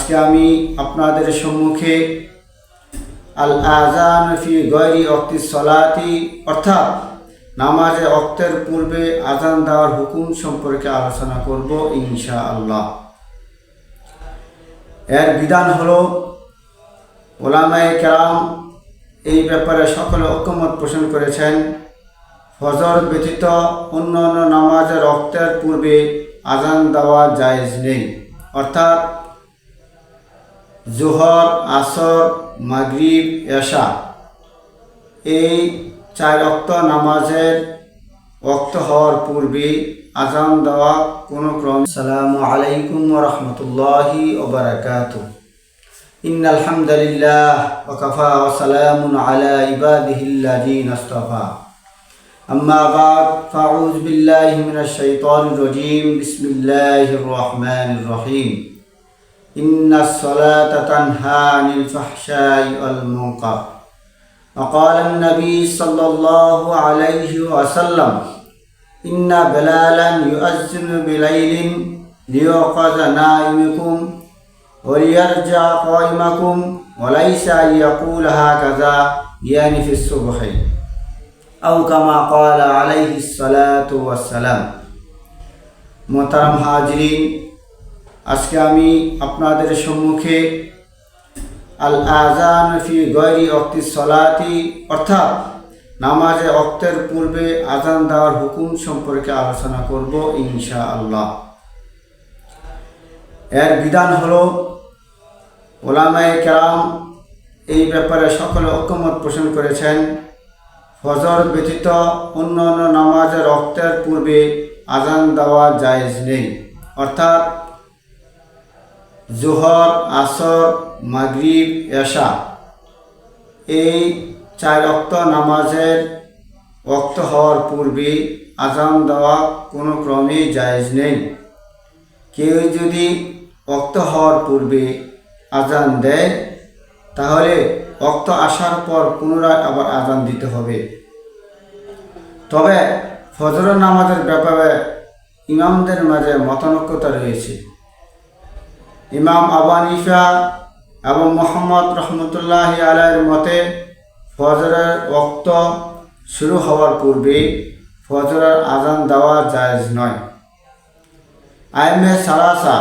আজকে আমি আপনাদের সম্মুখে আল আযান ফি গায়রি ওয়াক্তি সলাতি অর্থাৎ নামাজে ওয়াক্তের পূর্বে আযান দেওয়ার হুকুম সম্পর্কে আলোচনা করব ইনশাআল্লাহ। এর বিধান হলো উলামায়ে কেরাম এই ব্যাপারে সকলে ঐকমত পোষণ করেছেন। ফজর ব্যতীত অন্যান্য নামাজের ওয়াক্তের পূর্বে আযান দেওয়া জায়েজ নেই, অর্থাৎ জোহর, আসর, মাগরিব, এশা এই 4 ওয়াক্ত নামাজের ওয়াক্ত হওয়ার পূর্বে আযান দেওয়া কোনো ক্রম। আসসালামু আলাইকুম ওয়া রাহমাতুল্লাহি ওয়া বারাকাতুহু। ইন্নাল হামদালিল্লাহ ওয়া কাফা ওয়া সালামুন আলা ইবাদিহিল্লাযিনা ইসতাফা। আম্মা বা'দ ফাউযু বিল্লাহি মিনাশ শাইতানির রাজীম। বিসমিল্লাহির রহমানির রহিম। ইন্নাস সালাতা তানহা আনিল ফাহশাই ওয়াল মুনকার। وقال النبي صلى الله عليه وسلم إن بلالا يؤذن بليل ليوقظ نائمكم وليرجع قائمكم وليس أن يقول هكذا يعني في الصبح أو كما قال عليه الصلاة والسلام। মোহতারাম হাজিরিন, আজকে আমি আপনাদের সম্মুখে আল আযান ফি গায়রি ওয়াক্তি সলাতি অর্থাৎ নামাজে ওয়াক্তের পূর্বে আযান দেওয়ার হুকুম সম্পর্কে আলোচনা করব ইনশাআল্লাহ। এর বিধান হলো উলামায়ে কেরাম এই ব্যাপারে সকলে ঐকমত পোষণ করেছেন। ফজর ব্যতীত অন্যান্য নামাজের ওয়াক্তের পূর্বে আযান দেওয়া জায়েজ নেই, অর্থাৎ জোহর, আসর, মাগরিব, এশা এই 4 ওয়াক্ত নামাজের ওয়াক্ত হওয়ার পূর্বে আযান দেওয়া কোনো ক্রমে জায়েজ নেই। কেউ যদি ওয়াক্ত হওয়ার পূর্বে আযান দেয় তাহলে ওয়াক্ত আসার পর পুনরায় আবার আযান দিতে হবে। তবে ফজরের নামাজের ব্যাপারে ইমামদের মাঝে মতানৈক্যতা রয়েছে। ইমাম আবু হানিফা এবং মুহাম্মদ রহমতুল্লাহি আলাইহির মতে ফজরের ওয়াক্ত শুরু হওয়ার পূর্বে ফজরের আযান দেওয়া জায়েজ নয়। আইমে সালাসা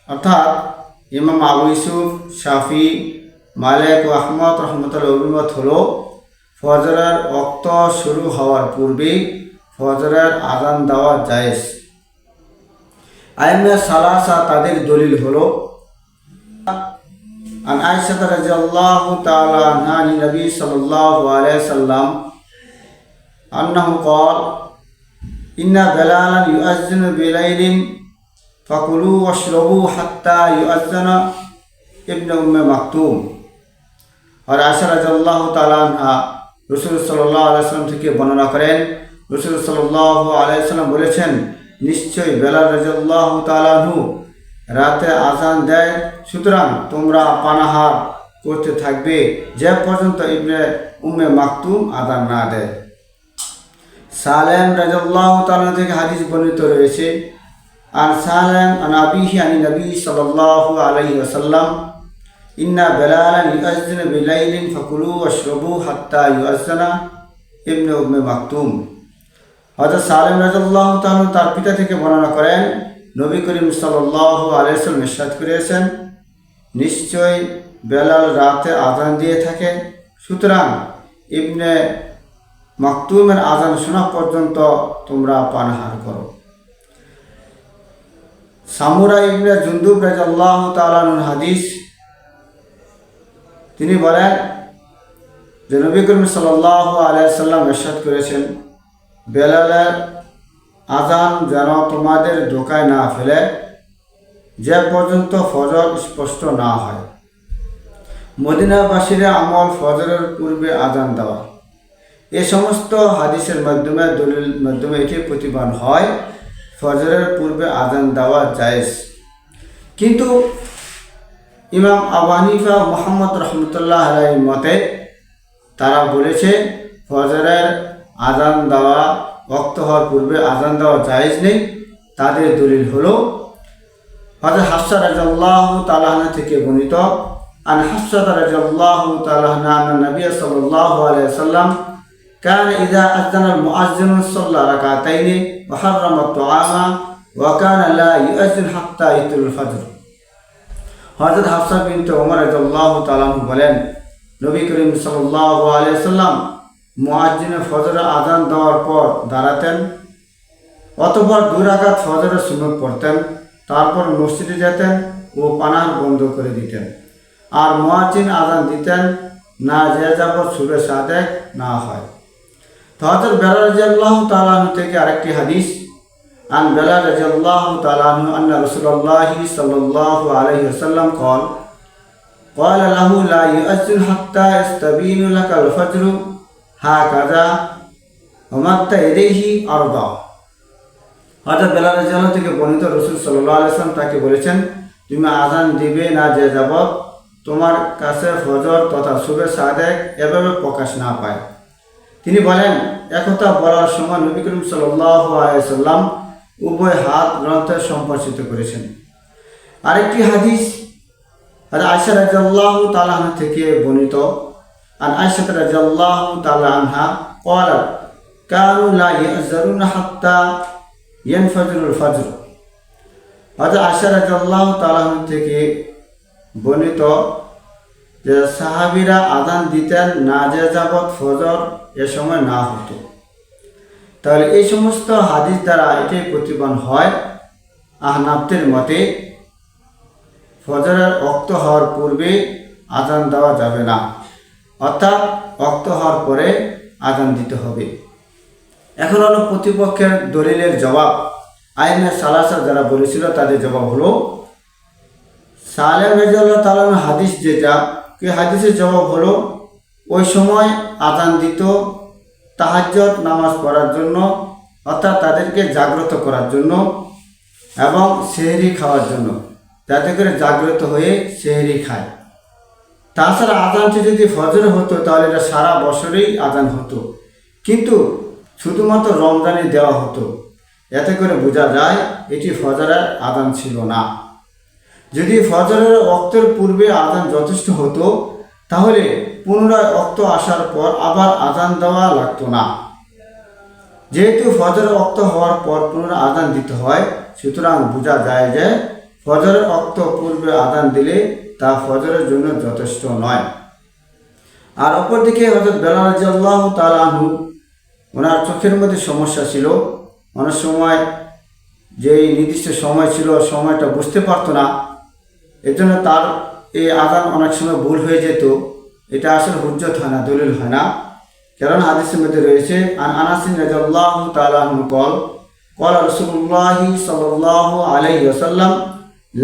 অর্থাৎ ইমাম আবু ইউসুফ, শাফি, মালিক ও আহমদ রহমতুল্লাহ অভিমত হলো ফজরের ওয়াক্ত শুরু হওয়ার পূর্বে ফজরের আযান দেওয়া জায়েজ। আইমে সালাসা তাদের দলিল হলো আন আয়েশা রাদিয়াল্লাহু তাআলা আনহা নবী সাল্লাল্লাহু আলাইহি ওয়াসাল্লাম আন্নাহু ক্বাল ইন্না বেলালান ইউআযযিনু বিলাইলিন ফাকুলু ওয়াশরাবু হাত্তা ইউআযযানা ইবনে উম্মে মাকতুম। আর আয়েশা রাদিয়াল্লাহু তাআলা আনহা রাসূল সাল্লাল্লাহু আলাইহি ওয়াসাল্লাম থেকে বর্ণনা করেন, রাসূল সাল্লাল্লাহু আলাইহি ওয়াসাল্লাম বলেছেন, নিশ্চয়ই বেলাল রাদিয়াল্লাহু তাআলা আনহু রাতে আযান দেয়, সুতরাং তোমরা পানাহার করতে থাকবে যে পর্যন্ত ইবনে উম্মে মাকতুম আযান না দেয়। সালেম রাদিয়াল্লাহু তাআলা থেকে হাদিস বর্ণিত রয়েছে, আর সালেম আন আবিহি আন নবী সাল্লাল্লাহু আলাইহি ওয়াসাল্লাম ইন্না বেলালান ইউআযযিনু বিলাইলিন ফাকুলু ওয়াশরাবু হাত্তা ইউআযযানা ইবনে উম্মে মাকতুম। হযরত সালেম রাদিয়াল্লাহু তাআলা তার পিতা থেকে বর্ণনা করেন, নবী করিম সাল্লাল্লাহু আলাইহি ওয়াসাল্লাম ইরশাদ করেছেন, নিশ্চয় বেলাল রাতে আযান দিয়ে থাকে, সুতরাং ইবনে মাকতুমের আযান শোনা পর্যন্ত তোমরা পানাহার করো। সামুরা ইবনে জুনদুব রাদিয়াল্লাহু তাআলা আনহু হাদিস, তিনি বলেন যে নবী করিম সাল্লাল্লাহু আলাইহি ওয়াসাল্লাম ইরশাদ করেছেন, বেলালের আযান যেন তোমাদের ধোঁকায় না ফেলে যে পর্যন্ত ফজর স্পষ্ট না হয়। মদিনাবাসীর আমল ফজরের পূর্বে আযান দেওয়া। এ সমস্ত হাদিসের মাধ্যমে দলিল মাধ্যমে এটি প্রতিপাদন হয় ফজরের পূর্বে আযান দেওয়া জায়েজ। কিন্তু ইমাম আবু হানিফা মুহাম্মদ রহমতুল্লাহ আলাইহির মতে তারা বলেছে ফজরের আযান দেওয়া ওয়াক্ত হওয়ার পূর্বে আযান দেওয়া জায়েজ নেই। তাদের দলিল হলো হযরত হাফসা রাদিয়াল্লাহু তাআলা আনহা থেকে বর্ণিত আন হাফসা রাদিয়াল্লাহু তাআলা আনহা আন্না নবী সাল্লাল্লাহু আলাইহি ওয়াসাল্লাম কান ইযা আযানা আল মুআজ্জিন সাল্লা রাকাতাইনি ওয়া হাররামা আত-তুআমা ওয়া কানা লা ইউআজ্জিন হাত্তা ইতুল ফজর। হযরত হাফসা বিনতে ওমর রাদিয়াল্লাহু তাআলা আনহু বলেন, নবী করিম সাল্লাল্লাহু আলাইহি ওয়াসাল্লাম মুআজ্জিনের ফজরের আযান দেওয়ার পর দাঁড়াতেন, অতঃপর 2 রাকাত ফজরের সুন্নত পড়তেন, তারপর মসজিদে যেতেন ও পানাহার বন্ধ করে দিতেন। আর মুয়াজ্জিন আযান দিতেন না যে যাবত সুবে সাদেক না হয়। তো হযরত বেলাল রাদিয়াল্লাহু তাআলা আনহু থেকে আরেকটি হাদিস, আন বেলাল রাদিয়াল্লাহু তাআলা আনহু আন্না রাসূলুল্লাহ সাল্লাল্লাহু আলাইহি ওয়াসাল্লাম قال له لا يؤذن حتى يستبين لك الفجر هكذا ومد يديه أربعة। হযরত বেলাল রাদিয়াল্লাহু থেকে বর্ণিত, রাসূল সাল্লাল্লাহু আলাইহি ওয়াসাল্লাম তাকে বলেছেন, তুমি আযান দিবে না যে যাবত তোমার কাছে ফজর তথা সুবে সাদেক এভাবে প্রকাশ না পায়। তিনি বলেন, একথা বলার সময় নবী করিম সাল্লাল্লাহু আলাইহি ওয়াসাল্লাম উভয় হাত গ্রন্থে সম্প্রসারিত করেছেন। আরেকটি হাদিস আয়েশা রাদিয়াল্লাহু তাআলা আনহা থেকে বর্ণিত, আন আয়েশা রাদিয়াল্লাহু তাআলা আনহা ক্বালাত কানু লা ইয়াযরুনা হাত্তা ইয়ানফাজিরুল ফজর। হযরত আয়েশা রাদিয়াল্লাহু তাআলা আনহা থেকে বর্ণিত যে সাহাবীরা আযান দিতেন না যে যাবত ফজর এ সময় না হতো। তাহলে এই সমস্ত হাদিস দ্বারা এটাই প্রতিপান হয়, আহনাফদের মতে ফজরের ওয়াক্ত হওয়ার পূর্বে আযান দেওয়া যাবে না, অর্থাৎ ওয়াক্ত হওয়ার পরে আযান দিতে হবে। এখন হলো প্রতিপক্ষের দলিলের জবাব। আইনে সালাসা যারা বলেছিল তাদের জবাব হলো, সালেম রাদিয়াল্লাহু তাআলা হাদিস যেটা, কি হাদিসের জবাব হলো ওই সময় আযান দিত তাহাজ্জুদ নামাজ পড়ার জন্য, অর্থাৎ তাদেরকে জাগ্রত করার জন্য এবং সেহরি খাওয়ার জন্য, যাতে করে জাগ্রত হয়ে সেহরি খায়। তাছাড়া আযানটি যদি ফজরে হতো তাহলে এটা সারা বছরেই আযান হতো, কিন্তু শুধুমাত্র রমজানে দেওয়া হতো। এতে করে বোঝা যায় এটি ফজরের আযান ছিল না। যদি ফজরের ওয়াক্তের পূর্বে আযান যথেষ্ট হতো তাহলে পুনরায় ওয়াক্ত আসার পর আবার আযান দেওয়া লাগতো না। যেহেতু ফজরের ওয়াক্ত হওয়ার পর পুনরায় আযান দিতে হয়, সুতরাং বোঝা যায় যে ফজরের ওয়াক্ত পূর্বে আযান দিলে তা ফজরের জন্য যথেষ্ট নয়। আর অপরদিকে হযরত বেলাল রাদিয়াল্লাহু তাআলা আনহু, ওনার চোখের মধ্যে সমস্যা ছিল, অনেক সময় যেই নির্দিষ্ট সময় ছিল সময়টা বুঝতে পারতো না, এর জন্য তার এই আযান অনেক সময় ভুল হয়ে যেত। এটা আসলে হুজ্জত হয় না, দলিল হয় না। কারণ হাদিসের মধ্যে রয়েছে, আন আনাস রাদিয়াল্লাহু তাআলা আনহু قال رسول الله صلى الله عليه وسلم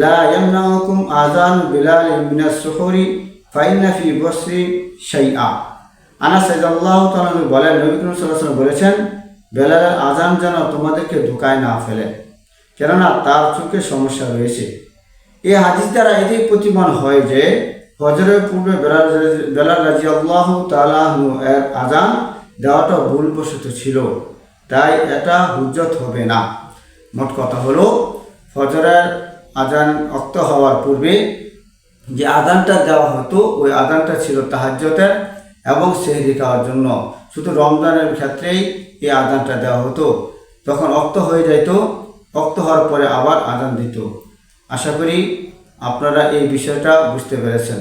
لا يمنعكم آذان بلال من السحور فإن في بصر شيئا। আনাস রাদিয়াল্লাহু তাআলা বলেন, নবী করিম সাল্লাল্লাহু আলাইহি ওয়াসাল্লাম বলেছেন, বেলালের আযান যেন তোমাদেরকে ধোঁকায় না ফেলে, কেননা তার চোখে সমস্যা রয়েছে। এই হাদিস দ্বারা এটাই প্রতিমান হয় যে ফজরের পূর্বে বেলাল রাদিয়াল্লাহু তাআলা আনহু এর আযান দেওয়াটা ভুলবশত ছিল, তাই এটা হুজ্জত হবে না। মোট কথা হলো, ফজরের আযান ওয়াক্ত হওয়ার পূর্বে যে আযানটা দেওয়া হতো ওই আযানটা ছিল তাহাজ্জুদের এবং সেহরি খাওয়ার জন্য। শুধু রমজানের ক্ষেত্রেই এই আযানটা দেওয়া হতো, তখন ওয়াক্ত হয়ে যেত, ওয়াক্ত হওয়ার পরে আবার আযান দিত। আশা করি আপনারা এই বিষয়টা বুঝতে পেরেছেন।